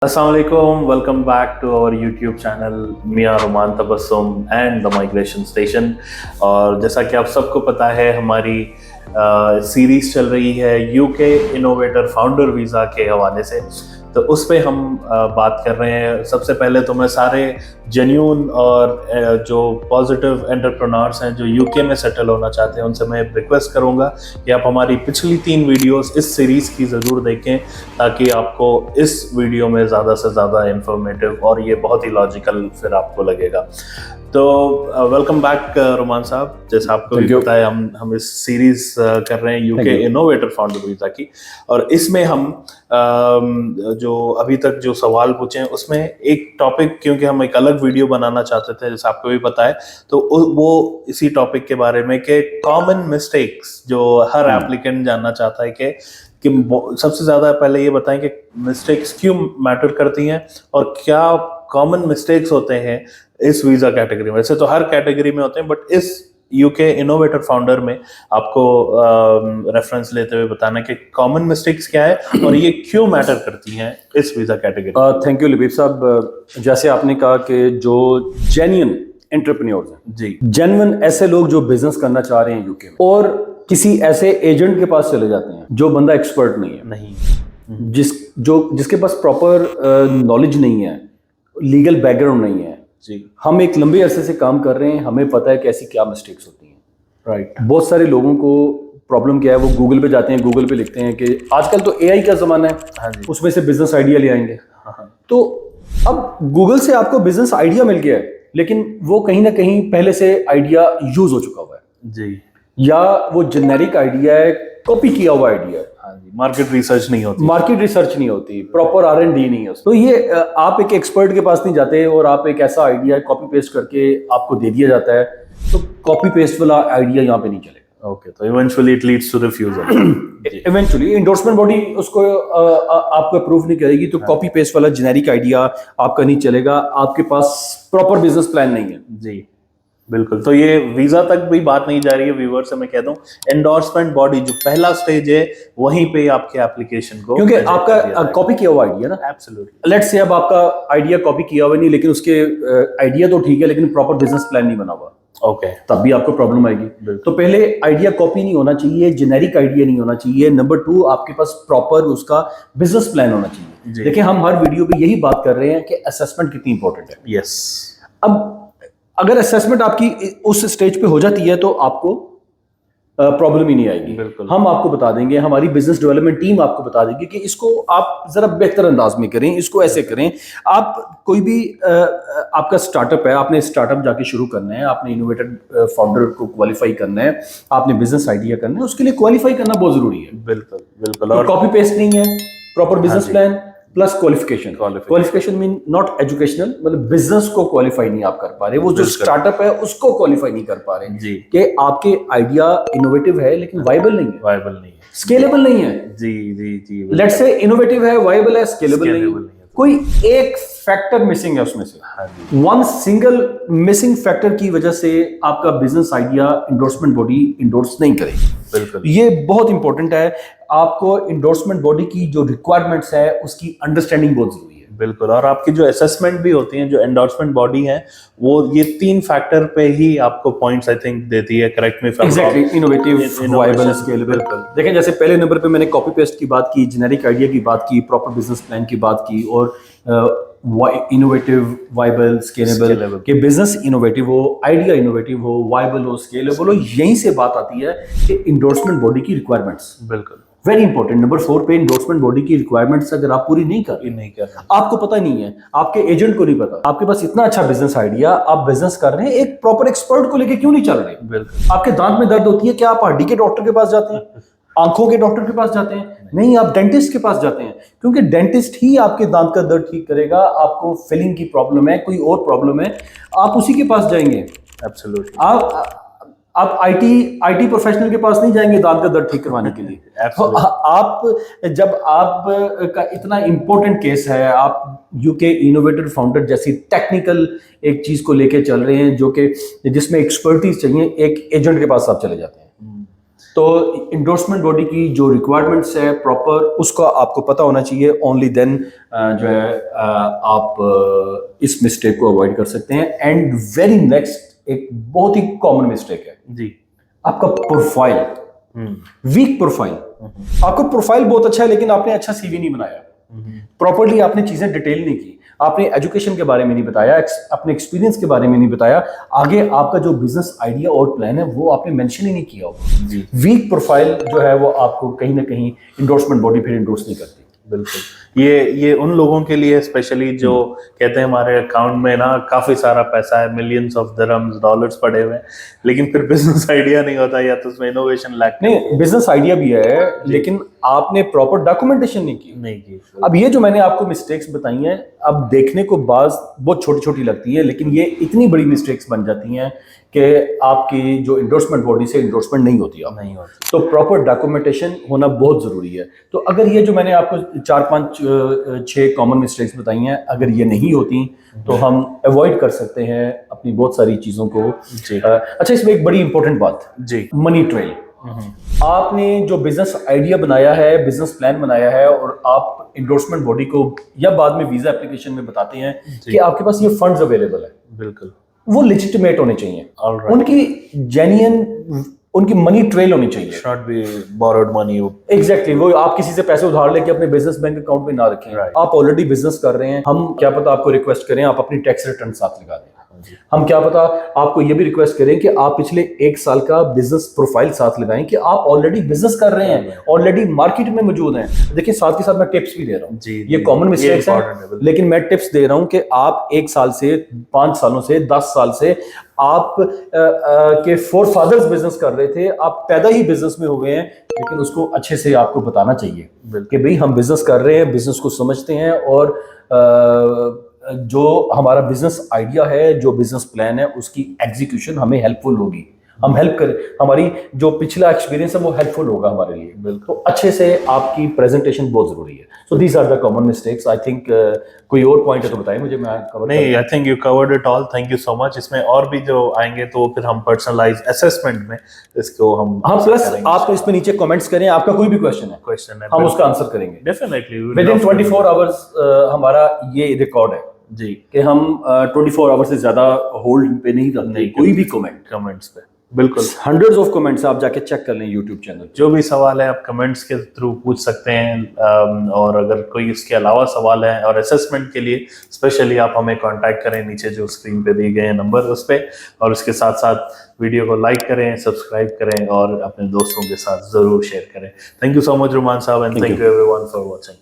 Assalamu alaikum, welcome back to our YouTube channel Miyan Roman Tabassum and the migration station. और जैसा कि आप सबको पता है, हमारी सीरीज चल रही है यूके इनोवेटर फाउंडर वीज़ा के हवाले से। तो उस पे हम बात कर रहे हैं। सबसे पहले तो मैं सारे जेन्यून और जो पॉजिटिव एंटरप्रेन्योर्स हैं जो यूके में सेटल होना चाहते हैं, उनसे मैं रिक्वेस्ट करूंगा कि आप हमारी पिछली 3 वीडियोस इस सीरीज़ की ज़रूर देखें, ताकि आपको इस वीडियो में ज़्यादा से ज़्यादा इंफॉर्मेटिव और ये बहुत ही लॉजिकल फिर आपको लगेगा। तो वेलकम बैक रोमान साहब। जैसा आपको भी पता है, हम इस सीरीज कर रहे हैं यूके इनोवेटर फाउंडर वीज़ा की, और इसमें हम जो अभी तक जो सवाल पूछे हैं उसमें एक टॉपिक, क्योंकि हम एक अलग वीडियो बनाना चाहते थे जैसा आपको भी पता है, तो वो इसी टॉपिक के बारे में कि कॉमन मिस्टेक्स जो हर एप्लीकेंट जानना चाहता है कि सबसे ज्यादा पहले ये बताएं कि मिस्टेक्स क्यों मैटर करती हैं और क्या कॉमन मिस्टेक्स होते हैं इस वीजा कैटेगरी में। वैसे तो हर कैटेगरी में होते हैं, बट इस यूके इनोवेटर फाउंडर में आपको रेफरेंस लेते हुए बताना कि कॉमन मिस्टेक्स क्या है और ये क्यों मैटर करती हैं इस visa category. Thank you Labib साहब। जैसे आपने कहा कि जो जेन्युइन एंटरप्रेन्योर्स हैं जी, जेन्युइन ऐसे लोग जो बिजनेस करना चाह रहे हैं यूके में, और किसी ऐसे एजेंट के पास चले जाते हैं जो बंदा एक्सपर्ट नहीं है, जिसके पास प्रॉपर नॉलेज नहीं है, लीगल बैकग्राउंड नहीं है जी। हम एक लंबे अरसे से काम कर रहे हैं, हमें पता है कि ऐसी क्या मिस्टेक्स होती हैं। राइट। बहुत सारे लोगों को प्रॉब्लम क्या है, वो गूगल पे जाते हैं, गूगल पे लिखते हैं कि आजकल तो एआई का जमाना है, हाँ जी, उसमें से बिजनेस आइडिया ले आएंगे। हाँ। तो अब गूगल से आपको बिजनेस आइडिया मिल गया है, लेकिन वो कहीं ना कहीं पहले से आइडिया यूज हो चुका हुआ है जी, या वो जेनेरिक आइडिया है, कॉपी किया हुआ आइडिया है। मार्केट रिसर्च नहीं होती, प्रॉपर R&D नहीं है। तो ये आप एक एक्सपर्ट के पास नहीं जाते और आप एक ऐसा आइडिया कॉपी पेस्ट करके आपको दे दिया जाता है, तो कॉपी पेस्ट वाला आइडिया यहाँ पे नहीं चलेगा। ओके, तो eventually it leads to refusal. Eventually endorsement body उसको आपको अप्रूव नहीं करेगी, तो कॉपी पेस्ट वाला जेनेरिक आइडिया आपका नहीं चलेगा। आपके पास प्रॉपर बिजनेस प्लान नहीं है जी। बिल्कुल। तो ये वीजा तक भी बात नहीं जा रही है, व्यूअर से मैं कह दूं, एंडोर्समेंट बॉडी जो पहला स्टेज है वहीं पे आपके एप्लीकेशन को, क्योंकि आपका कॉपी किया हुआ आइडिया ना, एब्सोल्युटली, लेट्स से अब आपका आइडिया कॉपी किया हुआ नहीं, लेकिन उसके आइडिया तो ठीक है, लेकिन प्रॉपर बिजनेस प्लान नहीं बना हुआ, ओके, तब भी आपको प्रॉब्लम आएगी। तो पहले आइडिया कॉपी नहीं होना चाहिए, जेनेरिक आइडिया नहीं होना चाहिए। नंबर 2, आपके पास प्रॉपर उसका बिजनेस प्लान होना चाहिए। देखिए, हम हर वीडियो पे यही बात कर रहे हैं कि असेसमेंट कितनी इंपॉर्टेंट है। यस। अब अगर असेसमेंट आपकी उस स्टेज पे हो जाती है तो आपको प्रॉब्लम ही नहीं आएगी। हम आपको बता देंगे, हमारी बिजनेस डेवलपमेंट टीम आपको बता देगी कि इसको आप जरा बेहतर अंदाज में करें, इसको ऐसे करें। आप कोई भी आपका स्टार्टअप है, आपने स्टार्टअप जाके शुरू करना है, आपने इनोवेटर फाउंडर को क्वालिफाई करना है, आपने बिजनेस आइडिया करना है, उसके लिए क्वालिफाई करना बहुत जरूरी है। बिल्कुल बिल्कुल। और कॉपी पेस्ट नहीं है, proper business plan plus qualification mean not educational, मतलब बिजनेस को क्वालिफाई नहीं आप कर पा रहे, वो जो स्टार्टअप है उसको क्वालिफाई नहीं कर पा रहे जी, कि आपके आइडिया इनोवेटिव है लेकिन वायबल नहीं है, स्केलेबल नहीं है जी जी जी। लेट्स से इनोवेटिव है, वायबल है, स्केलेबल नहीं है, कोई एक फैक्टर मिसिंग है उसमें से। वन सिंगल मिसिंग फैक्टर की वजह से आपका business idea endorsement body endorse नहीं करेगी। बिल्कुल, ये बहुत इंपॉर्टेंट है। आपको इंडोर्समेंट बॉडी की जो रिक्वायरमेंट्स है उसकी अंडरस्टैंडिंग बहुत जरूरी है। बिल्कुल। और आपकी जो असेसमेंट भी होती है, जो एंडोर्समेंट बॉडी है, वो ये 3 फैक्टर पे ही आपको पॉइंट्स आई थिंक देती है। Correct me if I am wrong. Exactly, innovative, viable, scalable. देखें, जैसे पहले नंबर पे मैंने कॉपी पेस्ट की बात की, जेनेरिक आइडिया की बात की, प्रॉपर बिजनेस प्लान की बात की, और इनोवेटिव, वायबल, स्केलेबल, कि बिजनेस इनोवेटिव हो, आइडिया इनोवेटिव हो, वायबल हो, स्केलेबल हो। यहीं से बात आती है कि इंडोर्समेंट बॉडी की रिक्वायरमेंट्स। बिल्कुल, वेरी इंपॉर्टेंट। नंबर 4 पे इंडोर्समेंट बॉडी की रिक्वायरमेंट्स अगर आप पूरी नहीं कर आपको पता नहीं है, आपके एजेंट को नहीं पता, आपके पास इतना अच्छा बिजनेस आइडिया, आप बिजनेस कर रहे हैं, एक प्रॉपर एक्सपर्ट को लेके क्यों नहीं चल रहे? बिल्कुल। आपके दांत में दर्द होती है, क्या आप हड्डी के डॉक्टर के पास जाते हैं? आंखों के डॉक्टर के पास जाते हैं? नहीं, आप डेंटिस्ट के पास जाते हैं, क्योंकि डेंटिस्ट ही आपके दांत का दर्द ठीक करेगा। आपको फिलिंग की प्रॉब्लम है, कोई और प्रॉब्लम है, आप उसी के पास जाएंगे। एब्सोल्युटली। आप आईटी प्रोफेशनल के पास नहीं जाएंगे दांत का दर्द ठीक करवाने के लिए। तो आप जब आप का इतना इंपॉर्टेंट केस है, आप यूके इनोवेटर फाउंडर जैसी टेक्निकल एक चीज को लेके चल रहे हैं, जो कि जिसमें एक्सपर्टीज चाहिए, एक एजेंट के पास आप चले जाते हैं। तो इंडोर्समेंट बॉडी की जो रिक्वायरमेंट्स है प्रॉपर, उसका आपको पता होना चाहिए। ओनली देन जो है आप इस मिस्टेक को अवॉइड कर सकते हैं। एंड वेरी नेक्स्ट एक बहुत ही कॉमन मिस्टेक है जी, आपका प्रोफाइल, वीक प्रोफाइल। आपका प्रोफाइल बहुत अच्छा है लेकिन आपने अच्छा सीवी नहीं बनाया, प्रॉपर्ली आपने चीजें डिटेल नहीं की, आपने एजुकेशन के बारे में नहीं बताया, अपने एक्सपीरियंस के बारे में नहीं बताया, आगे आपका जो बिजनेस आइडिया और प्लान है वो आपने मेंशन ही नहीं किया होगा। जी, वीक प्रोफाइल जो है वो आपको कहीं ना कहीं इंडोर्समेंट बॉडी फिर इंडोर्स नहीं करती। बिल्कुल। ये उन लोगों के लिए स्पेशली जो कहते हैं हमारे अकाउंट में ना काफी सारा पैसा है, मिलियंस ऑफ दिरहम्स, डॉलर्स पड़े हुए हैं, लेकिन फिर बिजनेस आइडिया नहीं होता या तो उसमें इनोवेशन लैक नहीं, बिजनेस आइडिया भी है लेकिन आपने प्रॉपर डॉक्यूमेंटेशन नहीं की। अब ये जो मैंने आपको मिस्टेक्स बताई हैं, अब देखने को बाज बहुत छोटी छोटी लगती है लेकिन ये इतनी बड़ी मिस्टेक्स बन जाती हैं कि आपकी जो इंडोर्समेंट बॉडी से इंडोर्समेंट नहीं होती अब। नहीं होती। तो प्रॉपर डॉक्यूमेंटेशन होना बहुत जरूरी है। तो अगर ये जो मैंने आपको 4-5-6 कॉमन मिस्टेक्स बताई हैं, अगर ये नहीं होती तो हम अवॉइड कर सकते हैं अपनी बहुत सारी चीजों को। अच्छा, इसमें एक बड़ी इंपॉर्टेंट बात जी, मनी ट्रेल। आपने जो बिजनेस आइडिया बनाया है, बिजनेस प्लान बनाया है और आप इंडोर्समेंट बॉडी को या बाद में वीजा एप्लीकेशन में बताते हैं कि आपके पास ये फंड्स अवेलेबल है, बिल्कुल, वो लेजिटिमेट होने चाहिए। Alright. उनकी जेन्युइन, उनकी मनी ट्रेल होनी चाहिए। शॉर्ट भी बोरोड मनी। एग्जैक्टली वो आप किसी से पैसे उधार लेके अपने बिजनेस बैंक अकाउंट में ना रखें। Right. आप ऑलरेडी बिजनेस कर रहे हैं, हम क्या पता आपको रिक्वेस्ट करें आप अपनी टैक्स रिटर्न साथ लगा दें। हम क्या पता आपको ये भी रिक्वेस्ट करें कि आप पिछले 1 साल का बिजनेस प्रोफाइल साथ लगाएं कि आप ऑलरेडी बिजनेस कर रहे हैं, ऑलरेडी मार्केट में मौजूद हैं। देखिए, साथ के साथ मैं टिप्स भी दे रहा हूँ। ये कॉमन मिस्टेक्स है लेकिन मैं टिप्स दे रहा हूँ कि आप 1 साल से 5 सालों से 10 साल से आप के फोरफादर्स बिजनेस कर रहे थे, आप पैदा ही बिजनेस में हुए हैं, लेकिन उसको अच्छे से आपको बताना चाहिए कि भाई हम बिजनेस कर रहे हैं, बिजनेस को समझते हैं और जो हमारा बिजनेस आइडिया है, जो बिजनेस प्लान है, उसकी एग्जीक्यूशन हमें हेल्पफुल होगी। हम हेल्प करें, हमारी जो पिछला एक्सपीरियंस है वो हेल्पफुल होगा हमारे लिए। बिल्कुल, तो अच्छे से आपकी प्रेजेंटेशन बहुत जरूरी है। So these are the common mistakes. I think कोई और पॉइंट है तो बताएं मुझे, मैं कवर नहीं, I think you covered it all. Thank you so much. इसमें और भी जो आएंगे तो फिर हम पर्सनलाइज असेसमेंट में इसको हम हाँ, प्लस आप इसमें नीचे कमेंट्स करें, आपका कोई भी क्वेश्चन है हम उसका आंसर करेंगे डेफिनेटली विद इन 24 आवर्स। हमारा ये रिकॉर्ड है जी कि हम 24 आवर्स से ज्यादा होल्ड पे नहीं रखते कोई भी कमेंट्स पे। बिल्कुल, हंड्रेड्स ऑफ कमेंट्स आप जाके चेक कर लें यूट्यूब चैनल। जो भी सवाल है आप कमेंट्स के थ्रू पूछ सकते हैं, और अगर कोई इसके अलावा सवाल है और असेसमेंट के लिए स्पेशली आप हमें कांटेक्ट करें, नीचे जो स्क्रीन पे दिए गए हैं नंबर उस पे, और उसके साथ साथ वीडियो को लाइक करें, सब्सक्राइब करें और अपने दोस्तों के साथ जरूर शेयर करें। थैंक यू सो मच रुमान साहब, and thank you everyone for watching.